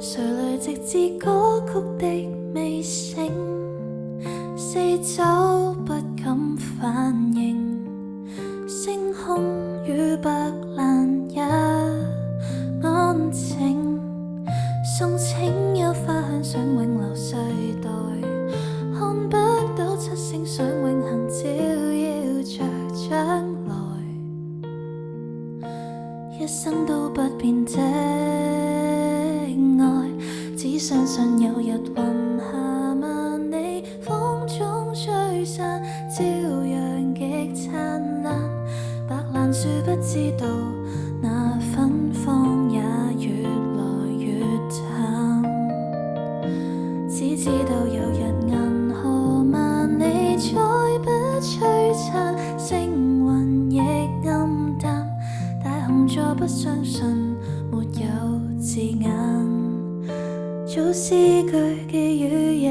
誰來直至歌曲的尾聲，四周不敢反應，星空與白蘭也安靜，送情有花香想永留世代，看不到七星想永恆照耀着將來，一生都不變的愛，只相信有日雲下萬里，風中吹散，照樣極燦爛。白蘭樹不知道，那芬芳也越來越淡，只知道有日銀河萬里再不璀璨，星雲亦暗淡，大紅座不相信沒有字眼，做詩句寄予夜